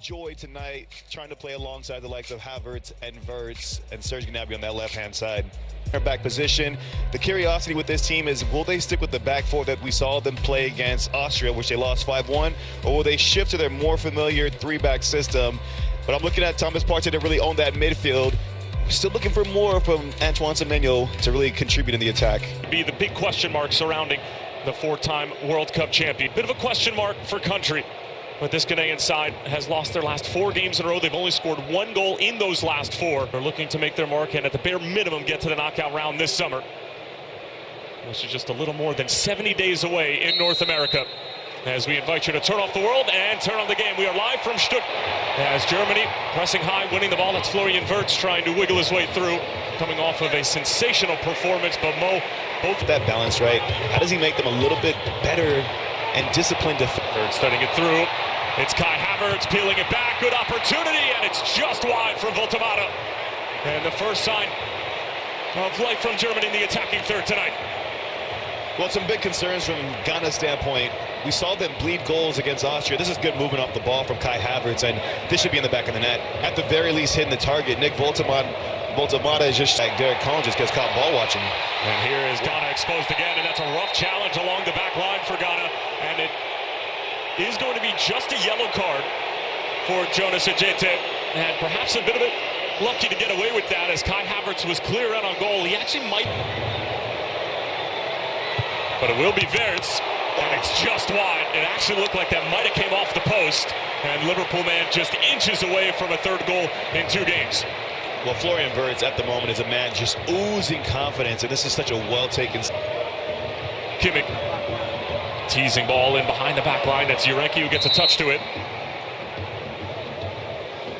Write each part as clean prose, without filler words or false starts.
Joy tonight, trying to play alongside the likes of Havertz and Wirtz and Serge Gnabry on that left-hand side. Their back position. The curiosity with this team is, will they stick with the back four that we saw them play against Austria, which they lost 5-1, or will they shift to their more familiar three-back system? But I'm looking at Thomas Partey to really own that midfield. Still looking for more from Antoine Semenyo to really contribute in the attack. Be the big question mark surrounding the four-time World Cup champion. Bit of a question mark for country. But this Ghanaian side has lost their last 4 games in a row. They've only scored 1 goal in those last 4. They're looking to make their mark and at the bare minimum get to the knockout round this summer, which is just a little more than 70 days away in North America. As we invite you to turn off the world and turn on the game. We are live from Stuttgart as Germany pressing high, winning the ball. That's Florian Wirtz trying to wiggle his way through, coming off of a sensational performance. But Mo, both that balance, right? How does he make them a little bit better and disciplined defenders? Starting it through. It's Kai Havertz peeling it back. Good opportunity, and it's just wide from Otto Addo. And the first sign of life from Germany in the attacking third tonight. Well, some big concerns from Ghana's standpoint. We saw them bleed goals against Austria. This is good movement off the ball from Kai Havertz, and this should be in the back of the net. At the very least, hitting the target. Nick Voltemata is just like Derek Collins, just gets caught ball watching. And here is Ghana exposed again, and that's a rough challenge along the back line for Ghana. And it is going to be just a yellow card for Jonas Ajete, and perhaps a bit of it lucky to get away with that as Kai Havertz was clear out on goal. He actually might, but it will be Wirtz, and it's just wide. It actually looked like that might have came off the post, and Liverpool man just inches away from a third goal in 2 games. Well, Florian Wirtz at the moment is a man just oozing confidence, and this is such a well-taken. Kimmich. Teasing ball in behind the back line. That's Urenki who gets a touch to it.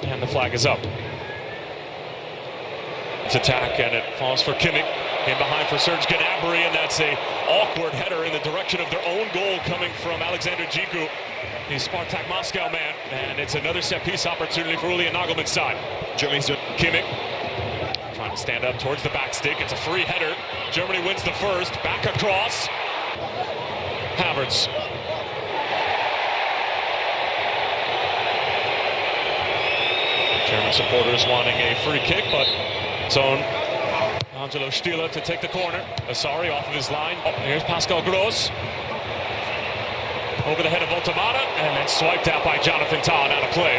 And the flag is up. It's attack, and it falls for Kimmich. In behind for Serge Gnabry, and that's a awkward header in the direction of their own goal coming from Alexander Djiku, the Spartak Moscow man. And it's another set-piece opportunity for Julian Nagelmann's side. Germany's doing. Kimmich trying to stand up towards the back stick. It's a free header. Germany wins the first. Back across. Havertz. German supporters wanting a free kick, but it's on Angelo Stieler to take the corner. Asare off of his line. Oh, here's Pascal Gross. Over the head of Otto Addo, and then swiped out by Jonathan Tah out of play.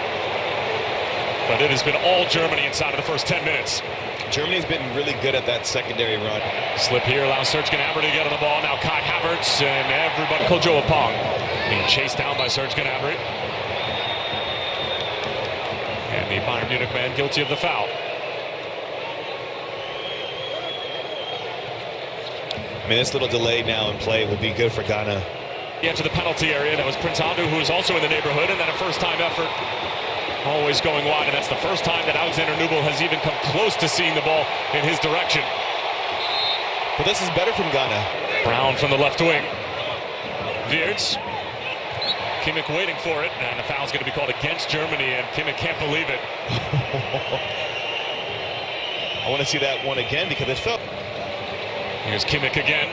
But it has been all Germany inside of the first 10 minutes. Germany's been really good at that secondary run. Slip here allows Serge Gnabry to get on the ball. Now Kai Havertz and everybody. Kojo Apong being chased down by Serge Gnabry. And the Bayern Munich man guilty of the foul. I mean, this little delay now in play would be good for Ghana. Yeah, to the penalty area. That was Prince Addo, who was also in the neighborhood, and then a first-time effort. Always going wide, and that's the first time that Alexander Nubel has even come close to seeing the ball in his direction. But this is better from Ghana. Brown from the left wing. Wirtz. Kimmich waiting for it, and the foul's going to be called against Germany, and Kimmich can't believe it. I want to see that one again because it felt. Here's Kimmich again,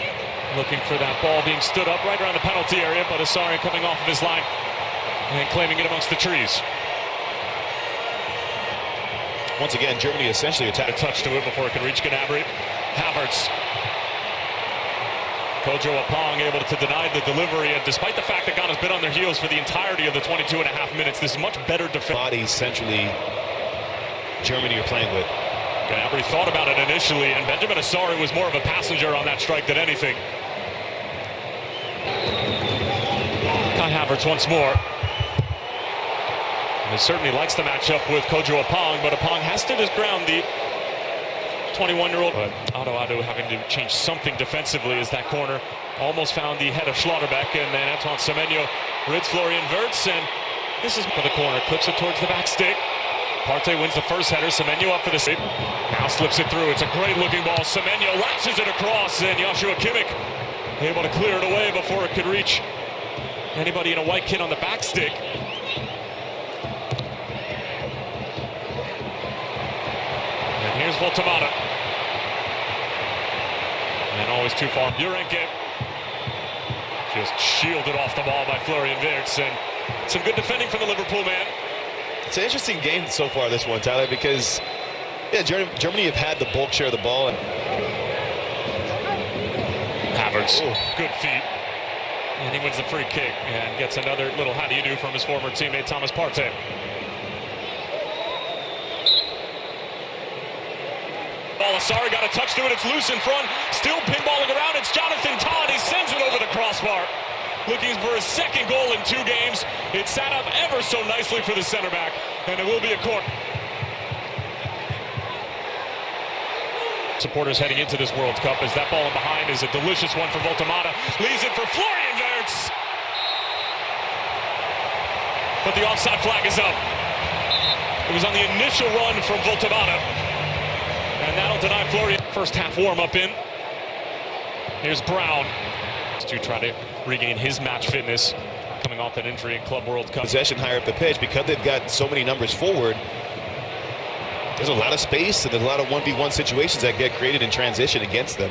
looking for that ball being stood up right around the penalty area, but Asare coming off of his line and claiming it amongst the trees. Once again, Germany essentially attacked. A touch to it before it could reach Gnabry. Havertz. Kojo Apong able to deny the delivery, and despite the fact that Ghana's been on their heels for the entirety of the 22.5 minutes, this is much better defense. Bodies centrally Germany are playing with. Gnabry thought about it initially, and Benjamin Asare was more of a passenger on that strike than anything. Kai Havertz once more. He certainly likes the matchup with Kojo Apong, but Apong has stood his ground, the 21-year-old. But Otto Addo having to change something defensively as that corner almost found the head of Schlotterbeck, and then Antoine Semenyo rids Florian Wirtz, and this is for the corner, clips it towards the back stick. Partey wins the first header, Semenyo up for the save. Now slips it through, it's a great looking ball. Semenyo lashes it across, and Joshua Kimmich able to clear it away before it could reach anybody in a white kit on the back stick. And here's Voltemata. And always too far. Urenki just shielded off the ball by Florian Wirtz, and Some good defending from the Liverpool man. It's an interesting game so far, this one, Tyler, because yeah, Germany have had the bulk share of the ball. Havertz, good feet. And he wins the free kick and gets another little how do you do from his former teammate Thomas Partey. Asare got a touch to it, it's loose in front, still pinballing around, it's Jonathan Todd, he sends it over the crossbar. Looking for his second goal in 2 games. It sat up ever so nicely for the center back, and it will be a corner. Supporters heading into this World Cup as that ball in behind is a delicious one for Voltemata. Leaves it for Florian Wirtz. But the offside flag is up. It was on the initial run from Voltemata. And that'll deny Florian. First half warm-up in. Here's Brown to try to regain his match fitness coming off that injury in Club World Cup. Possession higher up the pitch, because they've got so many numbers forward, there's a lot of space and there's a lot of 1v1 situations that get created in transition against them.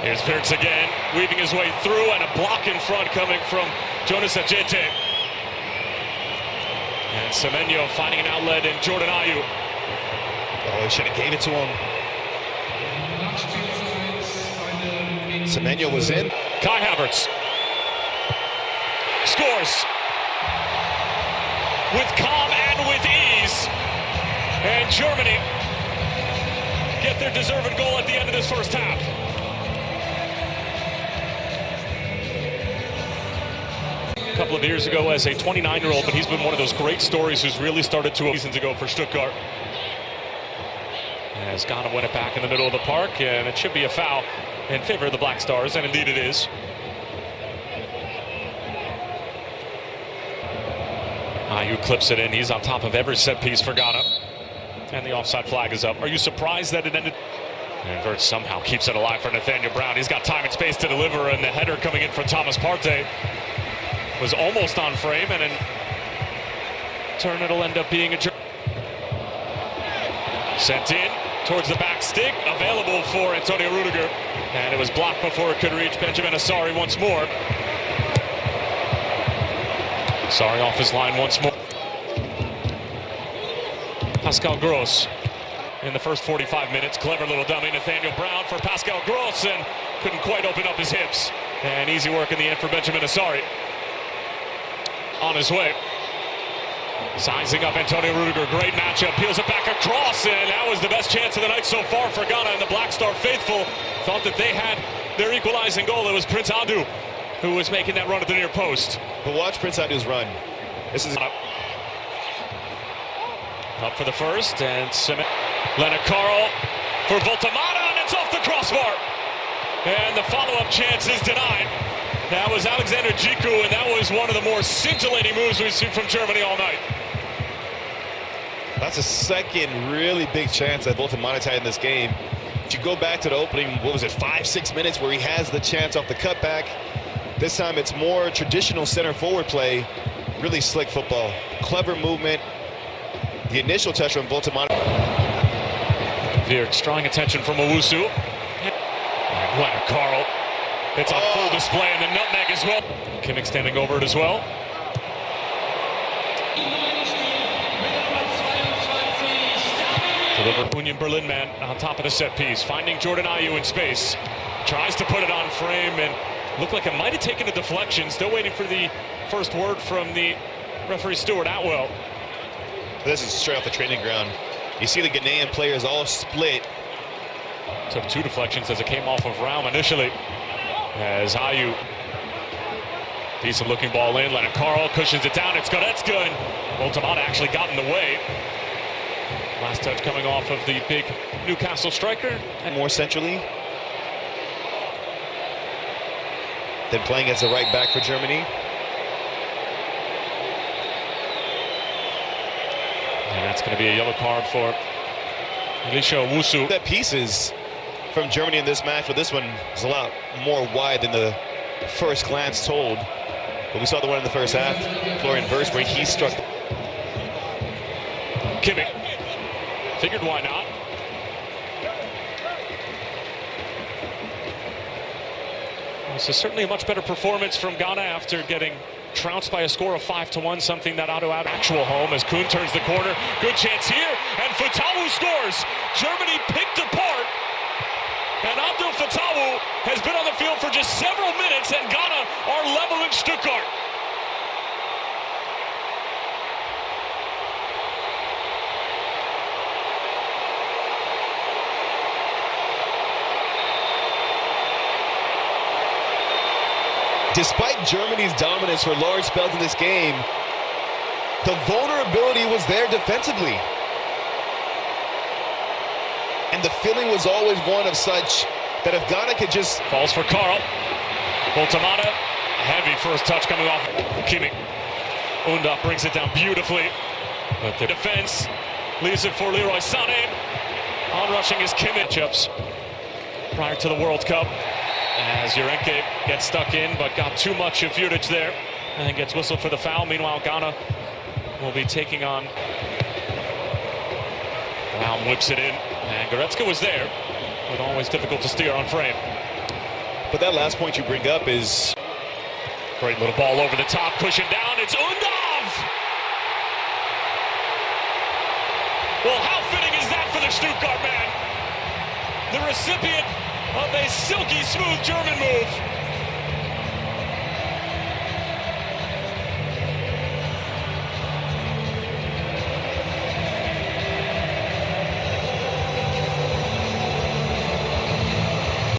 Here's Wirtz again, weaving his way through, and a block in front coming from Jonas Ajete. And Semenyo finding an outlet in Jordan Ayew. Oh, he should have gave it to him. Semenyo was in. Kai Havertz scores with calm and with ease, and Germany get their deserved goal at the end of this first half. A couple of years ago as a 29-year-old, but he's been one of those great stories who's really started 2 seasons ago for Stuttgart. As Ghana win it back in the middle of the park, and it should be a foul in favor of the Black Stars, and indeed it is. Ayew clips it in. He's on top of every set piece for Ghana. And the offside flag is up. Are you surprised that it ended? And Wirtz somehow keeps it alive for Nathaniel Brown. He's got time and space to deliver, and the header coming in for Thomas Partey was almost on frame, and in turn it'll end up being a sent in towards the back stick, available for Antonio Rudiger, and it was blocked before it could reach Benjamin Asare once more. Asare off his line once more. Pascal Gross in the first 45 minutes. Clever little dummy, Nathaniel Brown for Pascal Gross, and couldn't quite open up his hips. And easy work in the end for Benjamin Asare. On his way. Sizing up Antonio Rudiger, great matchup, peels it back across, and that was the best chance of the night so far for Ghana, and the Black Star faithful thought that they had their equalizing goal. It was Prince Addo who was making that run at the near post. But watch Prince Addo's run. This is up for the first, and Leonard Carl for Voltemata, and it's off the crossbar. And the follow-up chance is denied. That was Alexander Djiku, and that was one of the more scintillating moves we've seen from Germany all night. That's a second really big chance that Voltemata had in this game. If you go back to the opening, what was it, 5-6 minutes where he has the chance off the cutback. This time it's more traditional center forward play, really slick football. Clever movement. The initial touch from Voltemata. Wirtz drawing attention from Owusu. Leonard Carl. It's on full display, and the nutmeg as well. Kimmich standing over it as well. Delivered Union Berlin man on top of the set piece, finding Jordan Ayew in space. Tries to put it on frame, and looked like it might have taken a deflection. Still waiting for the first word from the referee Stuart Atwell. This is straight off the training ground. You see the Ghanaian players all split. Took 2 deflections as it came off of Raum initially. As Ayew, decent looking ball in, Leonard Carl cushions it down, it's Goretzka, and Voltemata actually got in the way. Last touch coming off of the big Newcastle striker. And more centrally. Then playing as the right back for Germany. And that's going to be a yellow card for Elisha Owusu. That pieces from Germany in this match, but this one is a lot more wide than the first glance told. But we saw the one in the first half, Florian Wirtz, where he struck. Kimmich figured why not. This is certainly a much better performance from Ghana after getting trounced by a score of 5-1, something that Otto Addo actual home as Kuhn turns the corner. Good chance here, and Fatawu scores. Germany picked apart, and Abdul Fatawu has been on the field for just several minutes, and Ghana are level in Stuttgart. Despite Germany's dominance for large spells in this game, the vulnerability was there defensively. And the feeling was always one of such that if Ghana could just... Falls for Carl. Boltamata, heavy first touch coming off. Kimi. Unda brings it down beautifully. But the defense leaves it for Leroy Sané. On-rushing is Kimi. Matchups prior to the World Cup, as Urenke gets stuck in, but got too much of footage there, and then gets whistled for the foul. Meanwhile, Ghana will be taking on... Brown whips it in, and Goretzka was there, but always difficult to steer on frame. But that last point you bring up is... Great little ball over the top, pushing down, it's Undav! Well, how fitting is that for the Stuttgart man? The recipient of a silky smooth German move.